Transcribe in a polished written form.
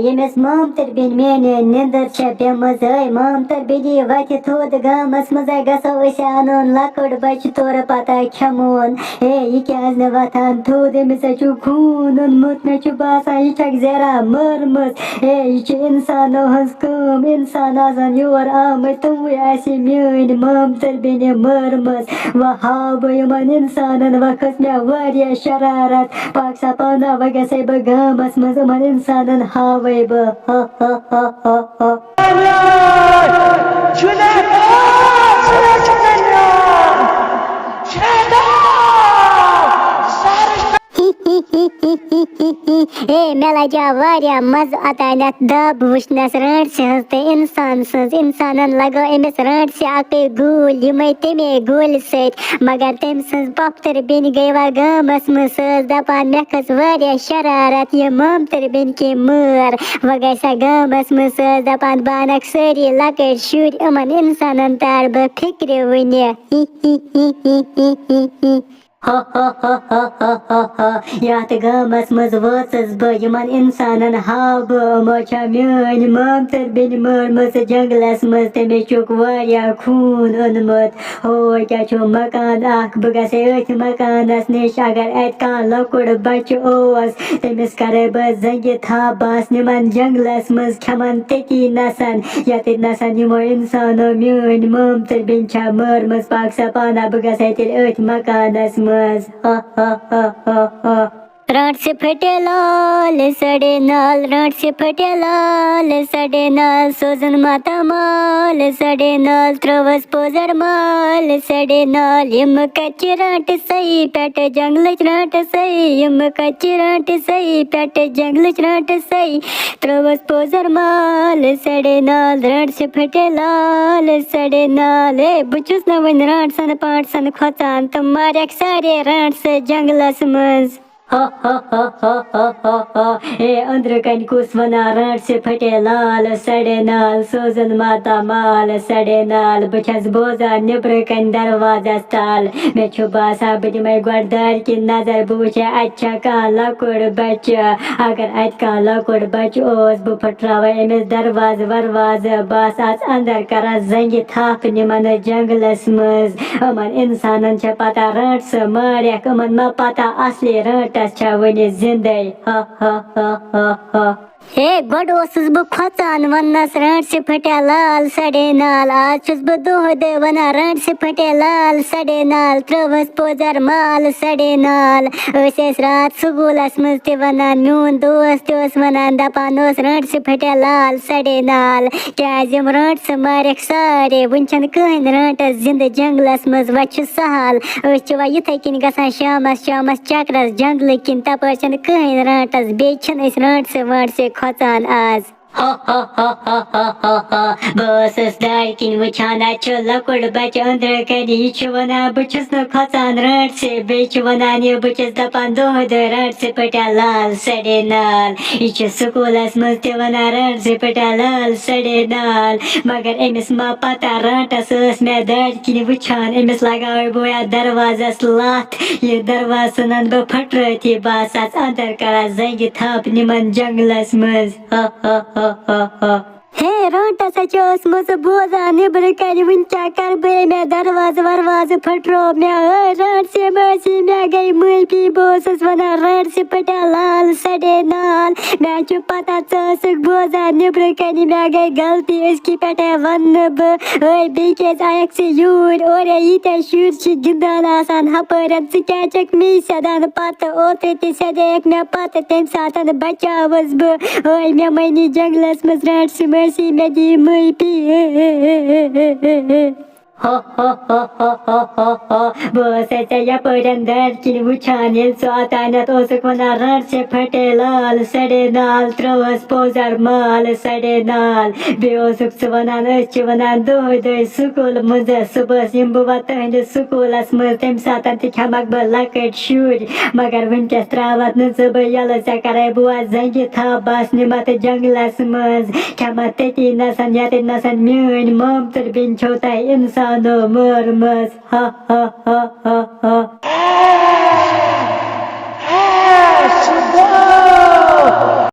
Yemes mamtır bilmeyene nedir şepemiz ay mamtır bili vati tod gamas mazay gasa ışanın lakır başı tora pata kamun ikazne vatan tod emisa çukunun mutne çubasa içak zera mırmız içi insanı hıskım insan azan yor amı tu yasimün mamtır beni mırmız vahabayıman insanın vakasmya var ya şararat paksa pana vagasay bagamas mazaman insanın havay ba Melaca var ya maz adalet da buşnas rırsız da insansız insanın lago emes rırsı akı gul yumay teme gul set magar temsiz baptır beni gayva gamas mısız da pan mekas var ya şararat yamamtır ben ki mır vagaysa gamas mısız da pan banak sari lakır şur aman insanın tarba fikri vini Yahti gamas mızvasız bu yaman insanın habı moçamyon mamtır benim mırmızı janglasmız demek çok var ya kun unmut o geço makan ak bugase öt makanas neş agar etkan lokur başı oğaz temiz karabı zangi tabas niman janglasmız kaman teki nasan yahti nasan yumo insanı myon mamtır ben çamırmız baksa bana bugase til öt makanas रात से फटे लाल सड़े नाल रात से फटे लाल सड़े नाल सोजन माता माल सड़े नाल त्रवस पोजर माल सड़े नाल यम कच्ची राट सही पेट जंगल राट सही यम कच्ची राट सही पेट जंगल राट सही त्रवस पोजर माल सड़े नाल रात से फटे लाल सड़े नाल बुचुस न वन राट सन पाट सन खोतान तुम्हारे सारे राट से जंगलस मज अंदर कन कुसवना राट से फटे लाल सड़े नाल सोजन माता माल सड़े नाल बचस बोजा निब्र कन दरवाजा ताल मैं छुबा साबित में गुरदार की नजर बूझे अच्छा का लकुड़ बच अगर अच का लकुड़ बच ओस बु फटरावे एमस दरवाज वरवाज बास आज अंदर करा जंगी थाप निमन जंगलस मज अमन इंसानन छ पता राट से मारे अमन मा पता असली राट अच्छा वने जिंदगी हे गोड ओसुस बु खोचान वन्नस राट से फटे लाल सड़े नाल आज छुस बु दोह दे वना राट से फटे लाल सड़े नाल त्रवस पोजर माल सड़े नाल ओसेस रात सुगुलस मस्ते वना नून दोस्त ओस वना दपानोस राट से फटे लाल सड़े नाल क्या जम राट से मारेक सारे वंचन कहन राट जिंद जंगलस मज वच सहाल ओस चवा युथे किन गसा शामस शामस चक्रस जंगल किन तपचन कहन राटस बेचन इस राट से खोतान आज बस दायकिन वछाना छ लकुड़ बच अंदर कनी छ वना बचस न खोतान राट से बेच वना ने बचस दपान दोह दे राट से पटा लाल सड़े नाल इच स्कूलस मस्ते वना राट से पटा लाल सड़े नाल मगर एमिस मा पता राटस में दायकिन वछान एमिस लगावे बोया दरवाजा लात ये दरवाजा नन ब फटरती बासास अंदर करा जंगी थाप निमन जंगलस मज हे राटा सचोस मुझ बोझा निब्र कर विंचा कर बे मैं दरवाज वरवाज फटरो मैं राट से मसी मैं गई मुई पी बोसस वना राट से पटा लाल सड़े नाल मैं चुप पता चसक बोझा निब्र कर मैं गई गलती इसकी पटे वन ब ओए बीके जायक से यूर और इते शूर छि गिंदान आसान हपरन से क्या चक मी सदान पात ओते ते सदेक मैं पात तेम सातन बचावस ब ओए मैं मनी जंगलस मज राट से मसी मैं दी मुई पी बोसे चया परंदर की वुछानिल स्वातानत ओसकोना राट से फटे लाल सड़े नाल त्रवस पोजर माल सड़े नाल बेओसुक सवनान अचवनान दो दे सुकुल मुझे सुबह सिंबुवत हिंद सुकुलस मतेम सातन तिखमक बलकट शूर मगर विंके त्रावत न सब यल सकरे बुआ जंगी था बास निमत जंगलस मज खमते ती नसन याते नसन म्यून ममतर बिन छोता इंसान no murmurs ha ha ha ha ha